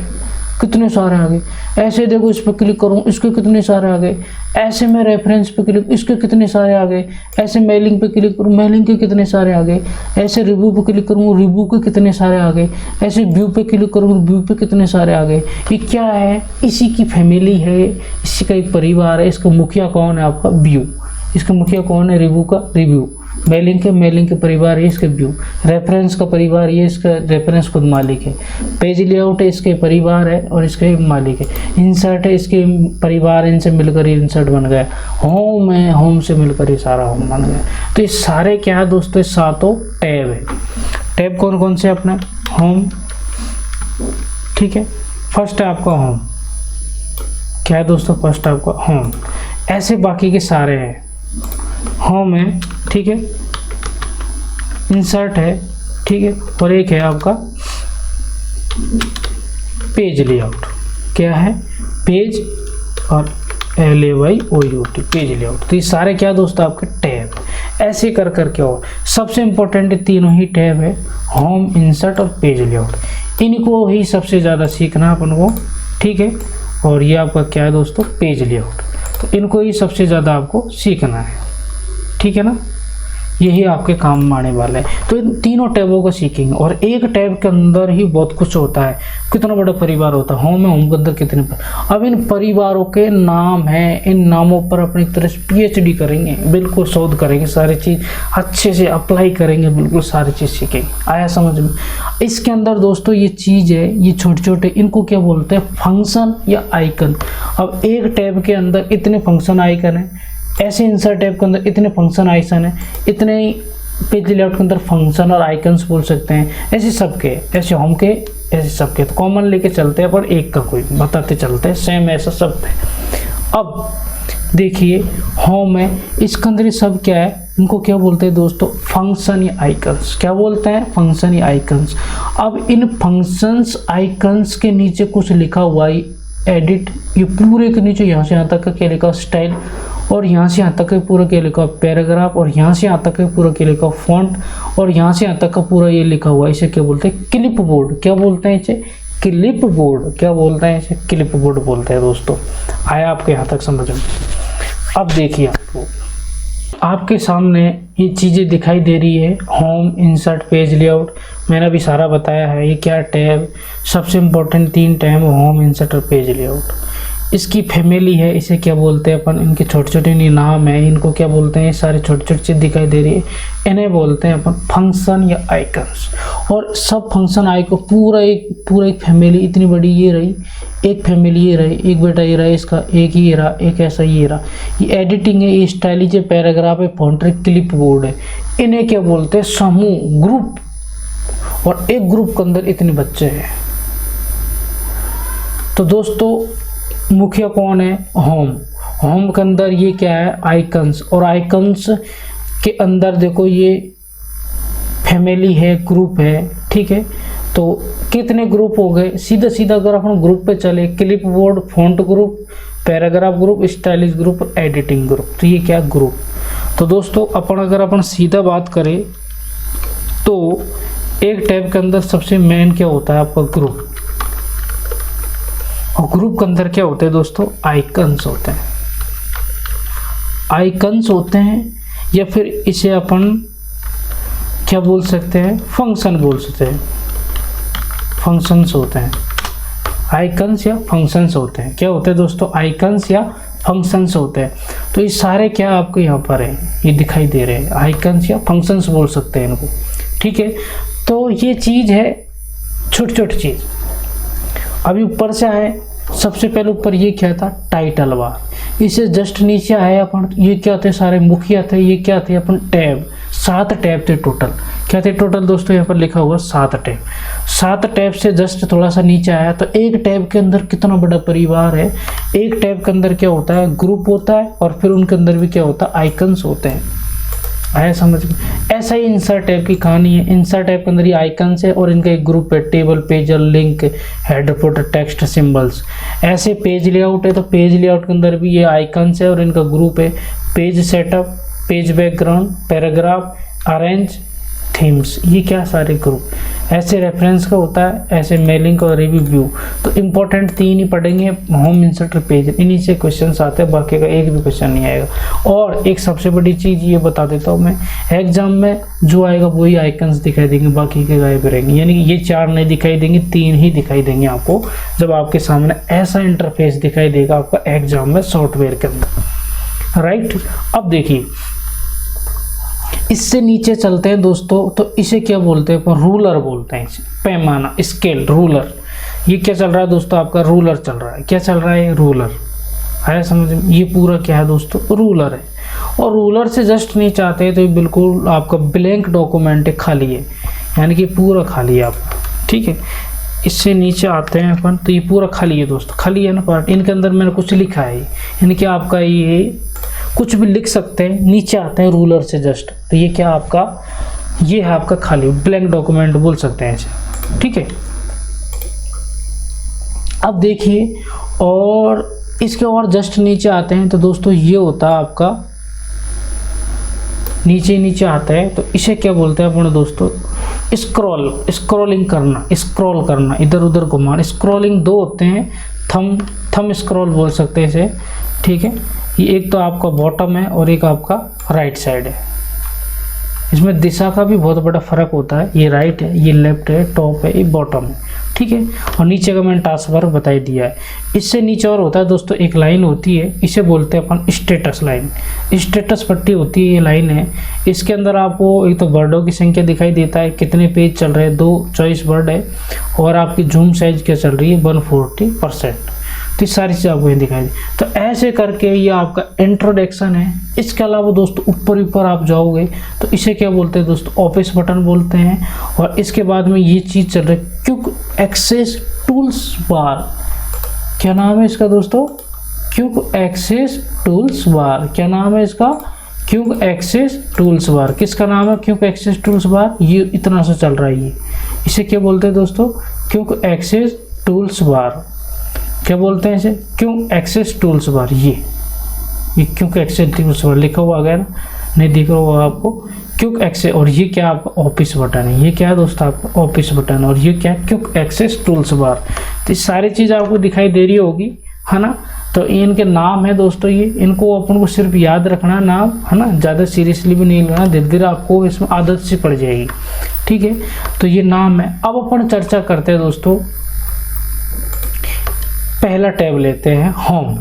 [SPEAKER 1] कितने सारे आ गए। ऐसे देखो इस पर क्लिक करूँ, इसके कितने सारे आ गए। ऐसे मैं रेफरेंस पे क्लिक, इसके कितने सारे आ गए। ऐसे मेलिंग पे क्लिक करूँ, मेलिंग के कितने सारे आ गए। ऐसे रिव्यू पे क्लिक करूँ, रिव्यू के कितने सारे आ गए। ऐसे व्यू पे क्लिक करूँ, व्यू पे कितने सारे आ गए। ये क्या है, इसी की फैमिली है, इसी का एक परिवार है। इसका मुखिया कौन है, आपका व्यू। इसका मुखिया कौन है, रिव्यू का रिव्यू। मेलिंग के परिवार है, इसके व्यू। रेफरेंस का परिवार ये, इसका रेफरेंस खुद मालिक है। पेज लेआउट है, इसके परिवार है और इसके मालिक है। इंसर्ट है, इसके परिवार, इनसे मिलकर ये इंसर्ट बन गया। होम है, होम से मिलकर ये सारा होम बन गया। तो ये सारे क्या है दोस्तों, सातों टैब है। टैब कौन कौन से अपने, होम, ठीक है। फर्स्ट है आपका होम, क्या है दोस्तों, फर्स्ट आपका होम। ऐसे बाकी के सारे हैं, होम है, ठीक है, इंसर्ट है, ठीक है, और एक है आपका पेज लेआउट। क्या है, पेज और LAYOUT, पेज लेआउट। तो ये सारे क्या दोस्तों आपके टैब। ऐसे कर क्या हो, सबसे इंपॉर्टेंट तीनों ही टैब है, होम, इंसर्ट और पेज लेआउट। इनको ही सबसे ज़्यादा सीखना अपन को, ठीक है। और ये आपका क्या है दोस्तों, पेज लेआउट। तो इनको ही सबसे ज़्यादा आपको सीखना है, ठीक है ना। यही आपके काम में आने वाला है। तो इन तीनों टैबों को सीखेंगे, और एक टैब के अंदर ही बहुत कुछ होता है। कितना बड़ा परिवार होता है, होम है, होम के अंदर कितने अब इन परिवारों के नाम हैं, इन नामों पर अपनी तरह से PhD करेंगे, बिल्कुल शोध करेंगे, सारी चीज़ अच्छे से अप्लाई करेंगे, बिल्कुल सारी चीज़ सीखेंगे। आया समझ में। इसके अंदर दोस्तों ये चीज़ है, ये छोटे छोटे, इनको क्या बोलते हैं, फंक्शन या आइकन। अब एक टैब के अंदर इतने फंक्शन आइकन है, ऐसे इंसर्ट टैब के अंदर इतने फंक्शन आइकन है, इतने पेज लेआउट के अंदर फंक्शन और आइकन्स बोल सकते हैं। ऐसे सबके, ऐसे होम के, ऐसे सबके। तो कॉमन लेके चलते हैं, पर एक का कोई बताते चलते हैं, सेम ऐसा सब है। अब देखिए होम है, इसके अंदर सब क्या है, इनको क्या बोलते हैं दोस्तों, फंक्शन या आइकन्स। क्या बोलते हैं, फंक्शन या आइकन्स। अब इन फंक्शंस आइकन्स के नीचे कुछ लिखा हुआ है, एडिट, ये पूरे के नीचे यहाँ से यहाँ तक का क्या लिखा, स्टाइल, और यहाँ से यहाँ तक का पूरा क्या लिखा, पैराग्राफ, और यहाँ से यहाँ तक का पूरा क्या लिखा, फॉन्ट, और यहाँ से यहाँ तक का पूरा ये लिखा हुआ। इसे क्या बोलते हैं, क्लिप बोर्ड। क्या बोलते हैं इसे, क्लिप बोर्ड। क्या बोलते हैं इसे, क्लिप बोर्ड बोलते हैं दोस्तों। आया आपके यहाँ तक समझ में। अब देखिए आपके सामने ये चीज़ें दिखाई दे रही है, होम, इंसर्ट, पेज लेआउट, मैंने अभी सारा बताया है। ये क्या टैब, सबसे इम्पोर्टेंट 3 टैब, होम, इंसर्ट और पेज लेआउट। इसकी फैमिली है, इसे क्या बोलते हैं अपन, इनके छोटे छोटे नाम है, इनको क्या बोलते हैं, ये सारे छोटे छोटे चीज़ दिखाई दे रही है, इन्हें बोलते हैं अपन फंक्शन या आइकन्स। और सब फंक्शन आइकन पूरा एक फैमिली इतनी बड़ी ये रही, एक फैमिली ये रही, एक बेटा ये रहा, इसका एक ही रहा, एक ऐसा ये रहा। ये एडिटिंग है, ये स्टाइलिश है, पैराग्राफ है, फॉन्ट है, क्लिप बोर्ड है। इन्हें क्या बोलते हैं, समूह, ग्रुप। और एक ग्रुप के अंदर इतने बच्चे हैं। तो दोस्तों मुखिया कौन है, होम। होम के अंदर ये क्या है, आइकन्स। और आइकन्स के अंदर देखो ये फैमिली है, ग्रुप है, ठीक है। तो कितने ग्रुप हो गए, सीधा सीधा अगर अपन ग्रुप पे चले, clip board, font group, paragraph group, stylish group, editing group, तो ये क्या ग्रुप। तो दोस्तों अगर अपन सीधा बात करें तो एक टैब के अंदर सबसे मेन क्या होता है आपका ग्रुप, और ग्रुप के अंदर क्या होते हैं दोस्तों, आइकन्स होते हैं। आइकन्स होते हैं या फिर इसे अपन क्या बोल सकते हैं, फंक्शन बोल सकते हैं, फंक्शंस होते हैं। आइकन्स या फंक्शंस होते हैं, क्या होते हैं दोस्तों, आइकन्स या फंक्शंस होते हैं। तो ये सारे क्या आपको यहाँ पर है, ये दिखाई दे रहे हैं, आइकन्स या फंक्शंस बोल सकते हैं इनको, ठीक है। तो ये चीज़ है छोटी छोटी चीज़। अभी ऊपर से आए, सबसे पहले ऊपर ये क्या था, टाइटल बार। इससे जस्ट नीचे आए अपन, ये क्या थे, सारे मुखिया थे, ये क्या थे अपन, टैब। 7 टैब थे टोटल, क्या थे टोटल दोस्तों, यहाँ पर लिखा हुआ 7 टैब। 7 टैब से जस्ट थोड़ा सा नीचे आया तो एक टैब के अंदर कितना बड़ा परिवार है। एक टैब के अंदर क्या होता है, ग्रुप होता है, और फिर उनके अंदर भी क्या होता है, आइकन्स होते हैं। आया समझ में। ऐसा ही इंसर्ट टैब की कहानी है। इंसर्ट टैब के अंदर ये आइकन्स है और इनका एक ग्रुप है, table, pager, link, header, footer, text, symbols. ऐसे पेज लेआउट है तो पेज लेआउट के अंदर भी ये आइकन्स है और इनका ग्रुप है। Page setup, page background, paragraph, arrange, themes, ये क्या सारे ग्रुप। ऐसे रेफरेंस का होता है, ऐसे मेलिंग और रिव्यू। तो इंपॉर्टेंट 3 ही पढ़ेंगे, होम, इंसर्ट, पेज, इन्हीं से क्वेश्चंस आते हैं, बाकी का एक भी क्वेश्चन नहीं आएगा। और एक सबसे बड़ी चीज़ ये बता देता हूँ मैं, एग्जाम में जो आएगा वही आइकन्स दिखाई देंगे, बाकी के गायब रहेंगे। यानी कि ये 4 नहीं दिखाई देंगे, 3 ही दिखाई देंगे आपको, जब आपके सामने ऐसा इंटरफेस दिखाई देगा आपका एग्जाम में सॉफ्टवेयर के अंदर, राइट। अब देखिए इससे नीचे चलते हैं दोस्तों, तो इसे क्या बोलते हैं, रूलर बोलते हैं, इसे पैमाना, स्केल, रूलर। ये क्या चल रहा है दोस्तों, आपका रूलर चल रहा है। क्या चल रहा है, रूलर। आया समझ में। ये पूरा क्या है दोस्तों, रूलर है। और रूलर से जस्ट नीचे आते हैं तो ये बिल्कुल आपका ब्लैंक डॉक्यूमेंट है, खाली है, यानी कि पूरा खाली है आपका, ठीक है। इससे नीचे आते हैं अपन तो ये पूरा खाली है दोस्तों, खाली है ना पार्ट। इनके अंदर मैंने कुछ लिखा है, यानी कि आपका ये कुछ भी लिख सकते हैं। नीचे आते हैं रूलर से जस्ट, तो ये क्या आपका, ये है आपका खाली ब्लैंक डॉक्यूमेंट बोल सकते हैं इसे, ठीक है। अब देखिए और इसके और जस्ट नीचे आते हैं तो दोस्तों ये होता है आपका, नीचे आता है तो इसे क्या बोलते हैं अपन दोस्तों, स्क्रॉलिंग करना, स्क्रॉल करना, इधर उधर घुमाना। स्क्रॉलिंग 2 होते हैं, थम स्क्रॉल बोल सकते हैं इसे, ठीक है। ये एक तो आपका बॉटम है और एक आपका राइट साइड है। इसमें दिशा का भी बहुत बड़ा फर्क होता है, ये राइट है, ये लेफ्ट है, टॉप है, ये बॉटम है, ठीक है। और नीचे का मैंने टास्क बार बता ही दिया है। इससे नीचे और होता है दोस्तों, एक लाइन होती है, इसे बोलते हैं अपन स्टेटस लाइन। स्टेटस पट्टी होती है, ये लाइन है। इसके अंदर आपको एक तो वर्डों की संख्या दिखाई देता है, कितने पेज चल रहे हैं, 2 चॉइस वर्ड है, और आपकी जूम साइज क्या चल रही है, 140%। तो सारी चीज़ आपको ये दिखाई दी। तो ऐसे करके ये आपका इंट्रोडक्शन है। इसके अलावा दोस्तों ऊपर आप जाओगे तो इसे क्या बोलते हैं दोस्तों, ऑफिस बटन बोलते हैं। और इसके बाद में ये चीज़ चल रही है, क्विक एक्सेस टूल्स बार। क्या नाम है इसका दोस्तों, क्विक एक्सेस टूल्स बार। क्या नाम है इसका, क्विक एक्सेस टूल्स बार। किसका नाम है, क्विक एक्सेस टूल्स बार। ये इतना सा चल रहा है, ये इसे क्या बोलते हैं दोस्तों, क्विक एक्सेस टूल्स बार। क्या बोलते हैं इसे, क्विक एक्सेस टूल्स बार। ये क्विक एक्सेस टूल्स बार लिखा हुआ गया ना, नहीं दिख रहा होगा आपको, क्विक एक्सेस। और ये क्या आपका ऑफिस बटन है, ये क्या है दोस्तों आपका ऑफिस बटन, और ये क्या है, क्विक एक्सेस टूल्स बार। तो ये सारी चीज़ आपको दिखाई दे रही होगी, है ना। तो इनके नाम है दोस्तों, ये इनको अपन को सिर्फ याद रखना नाम, है ना, ज़्यादा सीरियसली भी नहीं लेना, धीरे धीरे आपको इसमें आदत सी पड़ जाएगी, ठीक है। तो ये नाम है। अब अपन चर्चा करते हैं दोस्तों, पहला टैब लेते हैं होम।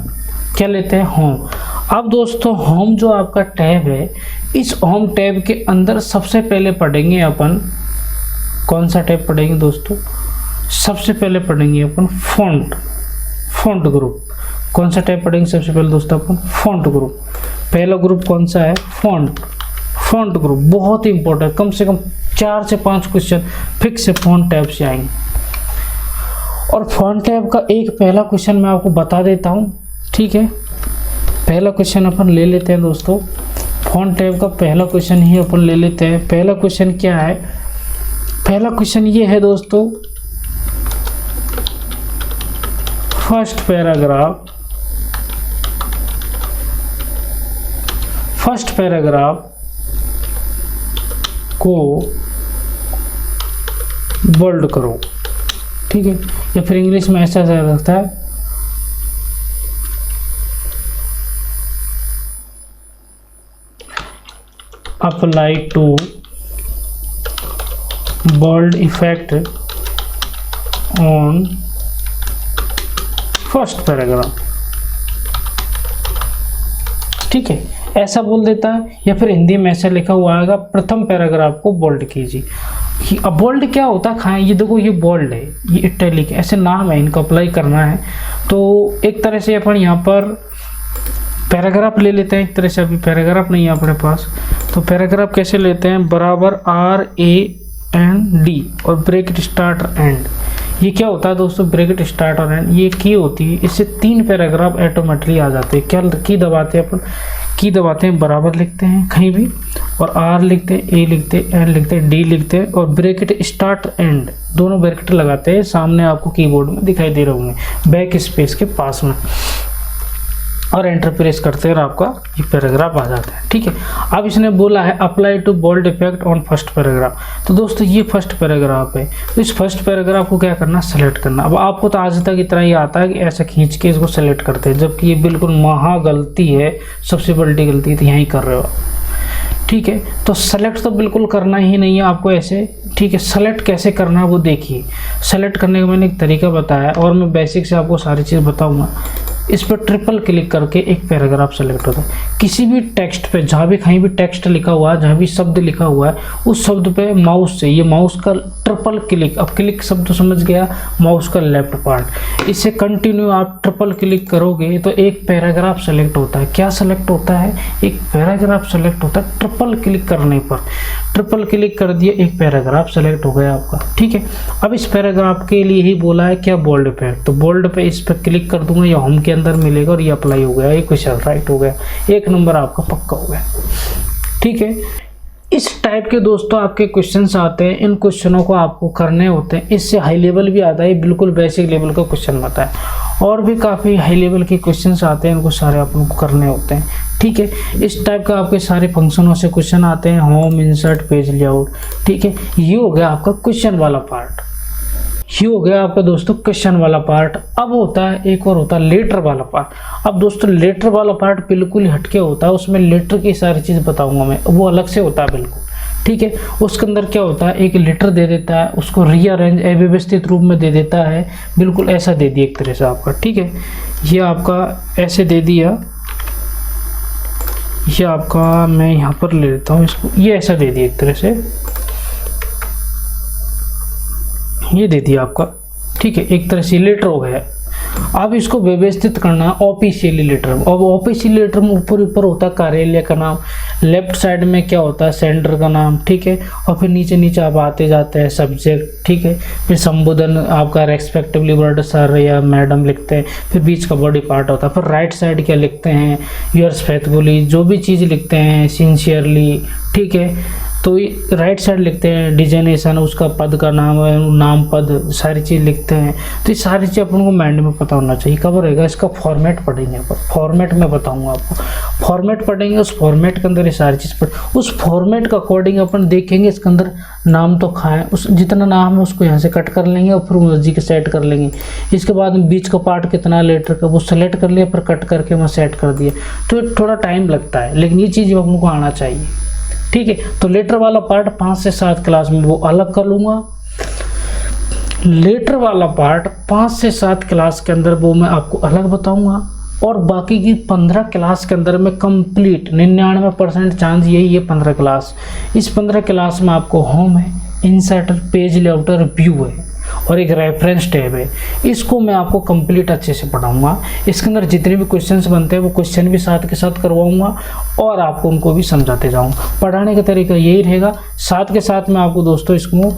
[SPEAKER 1] क्या लेते हैं, होम। अब दोस्तों होम जो आपका टैब है, इस होम टैब के अंदर सबसे पहले पढ़ेंगे अपन, कौन सा टैब पढ़ेंगे दोस्तों, सबसे पहले पढ़ेंगे अपन फॉन्ट ग्रुप। कौन सा टैब पढ़ेंगे सबसे पहले दोस्तों अपन, फॉन्ट ग्रुप। पहला ग्रुप कौन सा है, फॉन्ट ग्रुप। बहुत ही इंपॉर्टेंट, कम से कम 4 से 5 क्वेश्चन फिक्स से फॉन्ट टैब से आएंगे। और फॉन्ट टैब का एक पहला क्वेश्चन मैं आपको बता देता हूँ, ठीक है। पहला क्वेश्चन अपन ले लेते हैं दोस्तों, फॉन्ट टैब का पहला क्वेश्चन ही अपन ले लेते हैं। पहला क्वेश्चन क्या है? पहला क्वेश्चन ये है दोस्तों, फर्स्ट पैराग्राफ को बोल्ड करो, ठीक है, या फिर इंग्लिश में ऐसा लगता है, apply to bold effect on first paragraph, ठीक है, ऐसा बोल देता है। या फिर हिंदी में ऐसा लिखा हुआ आएगा, प्रथम पैराग्राफ को बोल्ड कीजिए। अब बोल्ड क्या होता है खाएं, ये देखो, ये बोल्ड है, ये इटैलिक है, ऐसे नाम है, इनको अप्लाई करना है। तो एक तरह से अपन यहाँ पर पैराग्राफ ले लेते हैं। एक तरह से अभी पैराग्राफ नहीं है अपने पास, तो पैराग्राफ कैसे लेते हैं, बराबर RAND और ब्रैकेट स्टार्ट एंड। ये क्या होता है दोस्तों, ब्रैकेट स्टार्ट और एंड, ये की होती है, इससे 3 पैराग्राफ ऑटोमेटिकली आ जाते हैं। क्या की दबाते हैं अपन, की दबाते हैं, बराबर लिखते हैं कहीं भी, और R लिखते हैं, A लिखते हैं, N लिखते हैं, D लिखते हैं, और ब्रैकेट स्टार्ट एंड दोनों ब्रैकेट लगाते हैं। सामने आपको कीबोर्ड में दिखाई दे रहे होंगे, बैक स्पेस के पास में, और एंटर प्रेस करते हैं और आपका ये पैराग्राफ आ जाता है, ठीक है। अब इसने बोला है apply to bold effect on first paragraph. तो दोस्तों ये फर्स्ट पैराग्राफ है, तो इस फर्स्ट पैराग्राफ को क्या करना, सेलेक्ट करना। अब आपको तो आज तक इतना ही आता है कि ऐसा खींच के इसको सेलेक्ट करते हैं, जबकि ये बिल्कुल महा गलती है, सबसे बड़ी गलती तो यहीं कर रहे हो, ठीक है। तो सेलेक्ट तो बिल्कुल करना ही नहीं है आपको ऐसे, ठीक है। सेलेक्ट कैसे करना है वो देखिए। सेलेक्ट करने का मैंने एक तरीका बताया, और मैं बेसिक से आपको सारी चीज़ बताऊंगा। इस पर ट्रिपल क्लिक करके एक पैराग्राफ सेलेक्ट होता है। किसी भी टेक्स्ट पे, जहाँ भी कहीं भी टेक्स्ट लिखा हुआ है, जहाँ भी शब्द लिखा हुआ है, उस शब्द पे माउस से, ये माउस का ट्रिपल क्लिक, अब क्लिक शब्द तो समझ गया, माउस का लेफ्ट पार्ट, इससे कंटिन्यू आप ट्रिपल क्लिक करोगे तो एक पैराग्राफ सेलेक्ट होता है। क्या सेलेक्ट होता है, एक पैराग्राफ सेलेक्ट होता है ट्रिपल क्लिक करने पर। ट्रिपल क्लिक कर दिए, एक पैराग्राफ सेलेक्ट हो गया आपका, ठीक है। अब इस पैराग्राफ के लिए ही बोला है क्या, बोल्ड इफेक्ट, तो बोल्ड पे इस पर क्लिक कर दूंगा, या होम के अंदर मिलेगा, और ये अप्लाई हो गया, ये क्वेश्चन राइट हो गया, 1 नंबर आपका पक्का हो गया, ठीक है। इस टाइप के दोस्तों आपके क्वेश्चंस आते हैं, इन क्वेश्चनों को आपको करने होते हैं। इससे हाई लेवल भी आता है, बिल्कुल बेसिक लेवल का क्वेश्चन आता है, और भी काफ़ी हाई लेवल के क्वेश्चंस आते हैं, इनको सारे अपन को करने होते हैं, ठीक है। इस टाइप का आपके सारे फंक्शनों से क्वेश्चन आते हैं, होम, इंसर्ट, पेज लेआउट, ठीक है। ये हो गया आपका क्वेश्चन वाला पार्ट, ये हो गया आपका दोस्तों क्वेश्चन वाला पार्ट। अब होता है एक और होता है लेटर वाला पार्ट। अब दोस्तों लेटर वाला पार्ट बिल्कुल ही हटके होता है, उसमें लेटर की सारी चीज़ बताऊंगा मैं, वो अलग से होता है बिल्कुल, ठीक है। उसके अंदर क्या होता है, एक लेटर दे देता है, उसको रीअरेंज, अव्यवस्थित रूप में दे देता है, बिल्कुल ऐसा दे दिया एक तरह से आपका, ठीक है। ये आपका ऐसे दे दिया, ये आपका मैं यहाँ पर ले लेता हूँ इसको, ये ऐसा दे दिया एक तरह से, ये दे दिया आपका, ठीक है। एक तरह से लेटर हो गया। अब इसको व्यवस्थित करना है ऑफिशियली लेटर। अब ऑफिशियली लेटर में ऊपर ऊपर होता है कार्यालय का नाम, लेफ्ट साइड में क्या होता है, सेंटर का नाम, ठीक है। और फिर नीचे नीचे आप आते जाते हैं सब्जेक्ट, ठीक है। फिर संबोधन आपका रेस्पेक्टिवली वर्ड सर या मैडम लिखते हैं, फिर बीच का बॉडी पार्ट होता है। फिर राइट साइड क्या लिखते हैं, योर्स फेथफुली, जो भी चीज़ लिखते हैं, सिंसियरली, ठीक है। तो राइट साइड लिखते हैं डिजाइनेशन, उसका पद का नाम है, नाम पद, सारी चीज़ लिखते हैं। तो ये सारी चीज़ अपन को माइंड में पता होना चाहिए। कब रहेगा इसका फॉर्मेट पढ़ेंगे अपन, फॉर्मेट में बताऊंगा आपको, फॉर्मेट पढ़ेंगे, उस फॉर्मेट के अंदर ये सारी चीज़ पढ़, उस फॉर्मेट का अकॉर्डिंग अपन देखेंगे इसके अंदर नाम तो खाएँ, उस जितना नाम है उसको यहाँ से कट कर लेंगे और फिर मर्जी के सेट कर लेंगे। इसके बाद बीच का पार्ट कितना लेटर का वो सेलेक्ट कर लिया, फिर कट करके मैं सेट कर दिया। तो थोड़ा टाइम लगता है, लेकिन ये चीज़ अपन को आना चाहिए, ठीक है। तो लेटर वाला पार्ट 5 से 7 क्लास में वो अलग कर लूँगा। लेटर वाला पार्ट 5 से 7 क्लास के अंदर वो मैं आपको अलग बताऊंगा, और बाकी की 15 क्लास के अंदर में कंप्लीट 99% चांस यही है 15 क्लास। इस 15 क्लास में आपको होम है, इंसर्टर, पेज लेआउटर, व्यू है, और एक रेफरेंस टैब है। इसको मैं आपको कंप्लीट अच्छे से पढ़ाऊंगा। इसके अंदर जितने भी क्वेश्चंस बनते हैं वो क्वेश्चन भी साथ के साथ करवाऊंगा, और आपको उनको भी समझाते जाऊंगा। पढ़ाने का तरीका यही रहेगा। साथ के साथ मैं आपको दोस्तों इसको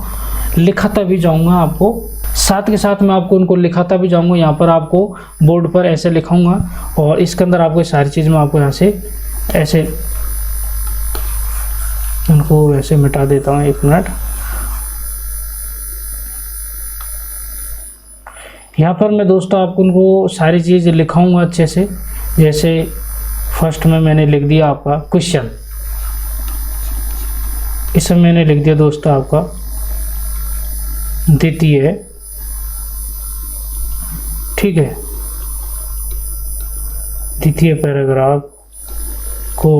[SPEAKER 1] लिखाता भी जाऊंगा, आपको साथ के साथ मैं आपको उनको लिखाता भी जाऊंगा। यहाँ पर आपको बोर्ड पर ऐसे लिखाऊंगा, और इसके अंदर आपको सारी चीज़ मैं आपको यहाँ से ऐसे को ऐसे मिटा देता हूँ, 1 मिनट। यहाँ पर मैं दोस्तों आपको उनको सारी चीज़ लिखाऊंगा अच्छे से। जैसे फर्स्ट में मैंने लिख दिया आपका क्वेश्चन, इसमें मैंने लिख दिया दोस्तों आपका द्वितीय, ठीक है, द्वितीय पैराग्राफ को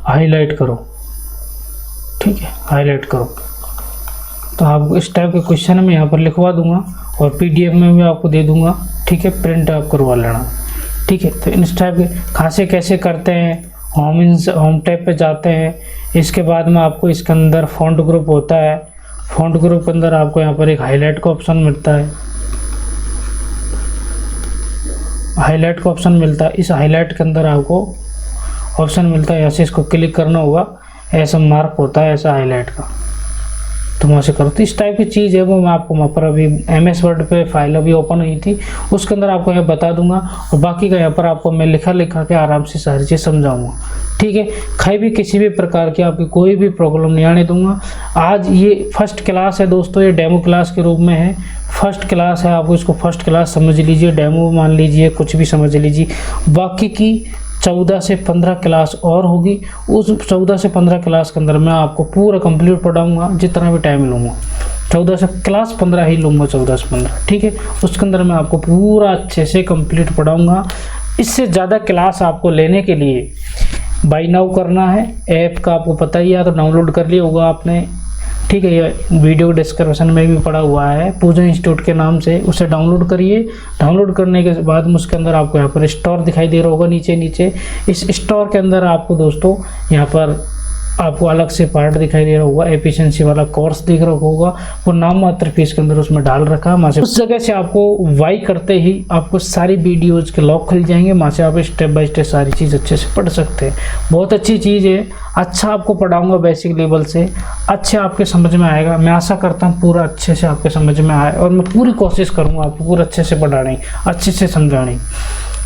[SPEAKER 1] हाईलाइट करो, ठीक है, हाईलाइट करो। तो आप इस टाइप के क्वेश्चन में यहाँ पर लिखवा दूंगा और पीडीएफ में भी आपको दे दूंगा, ठीक है, प्रिंट आप करवा लेना, ठीक है। तो इस टाइप के खासे कैसे करते हैं, होम टैब पे जाते हैं, इसके बाद में आपको इसके अंदर फॉन्ट ग्रुप होता है, फॉन्ट ग्रुप के अंदर आपको यहाँ पर एक हाईलाइट का ऑप्शन मिलता है, हाईलाइट का ऑप्शन मिलता है। इस हाईलाइट के अंदर आपको ऑप्शन मिलता है, ऐसे इसको क्लिक करना होगा, ऐसा मार्क होता है ऐसा हाईलाइट का, तो वहाँ से करो। तो इस टाइप की चीज़ है वो मैं आपको वहाँ पर अभी MS वर्ड पे फाइल अभी ओपन हुई थी, उसके अंदर आपको यहाँ बता दूंगा, और बाकी का यहाँ पर आपको मैं लिखा के आराम से सारी चीज़ समझाऊंगा, ठीक है। कहीं भी किसी भी प्रकार की आपकी कोई भी प्रॉब्लम नहीं आने दूंगा। आज ये फर्स्ट क्लास है दोस्तों, ये डेमो क्लास के रूप में है, फर्स्ट क्लास है, आप इसको फर्स्ट क्लास समझ लीजिए, डेमो मान लीजिए, कुछ भी समझ लीजिए। बाकी की 14 से 15 क्लास और होगी, उस 14 से 15 क्लास के अंदर मैं आपको पूरा कंप्लीट पढ़ाऊंगा, जितना भी टाइम लूँगा। 14 से क्लास 15 ही लूँगा, 14 से 15, ठीक है। उसके अंदर मैं आपको पूरा अच्छे से कंप्लीट पढ़ाऊंगा। इससे ज़्यादा क्लास आपको लेने के लिए बाय नाउ करना है, ऐप का आपको पता ही है, तो डाउनलोड कर लिया होगा आपने, ठीक है। ये वीडियो डिस्क्रिप्शन में भी पड़ा हुआ है, पूजन इंस्टीट्यूट के नाम से, उसे डाउनलोड करिए। डाउनलोड करने के बाद उसके अंदर आपको यहाँ पर स्टोर दिखाई दे रहा होगा नीचे। इस स्टोर के अंदर आपको दोस्तों यहाँ पर आपको अलग से पार्ट दिखाई दे रहा होगा, एफिशिएंसी वाला कोर्स दिख रहा होगा, वो नाम मात्र फीस के अंदर उसमें डाल रखा है। वहाँ से उस जगह से आपको वाई करते ही आपको सारी वीडियोज़ के लॉक खुल जाएंगे, वहाँ से आप स्टेप बाय स्टेप सारी चीज़ अच्छे से पढ़ सकते हैं। बहुत अच्छी चीज़ है, अच्छा आपको पढ़ाऊंगा बेसिक लेवल से, अच्छे आपके समझ में आएगा। मैं आशा करता हूँ पूरा अच्छे से आपके समझ में आए, और मैं पूरी कोशिश करूँगा आपको पूरा अच्छे से पढ़ाने, अच्छे से समझाने।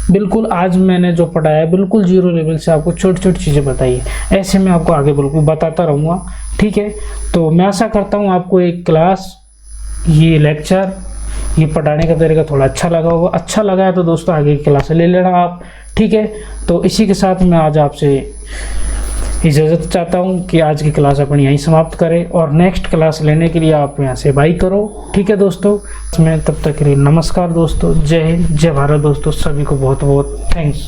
[SPEAKER 1] बिल्कुल आज मैंने जो पढ़ाया बिल्कुल 0 लेवल से आपको छोटी छोटी चीज़ें बताई है, ऐसे मैं आपको आगे बिल्कुल बताता रहूँगा, ठीक है। तो मैं आशा करता हूँ आपको एक क्लास, ये लेक्चर, ये पढ़ाने का तरीका थोड़ा अच्छा लगा होगा। अच्छा लगा है तो दोस्तों आगे की क्लास ले लेना आप, ठीक है। तो इसी के साथ मैं आज आपसे इजाज़त चाहता हूँ कि आज की क्लास अपन यहीं समाप्त करें, और नेक्स्ट क्लास लेने के लिए आप यहाँ से बाई करो, ठीक है दोस्तों। मैं तब तक के लिए नमस्कार दोस्तों, जय हिंद, जय भारत दोस्तों, सभी को बहुत बहुत थैंक्स।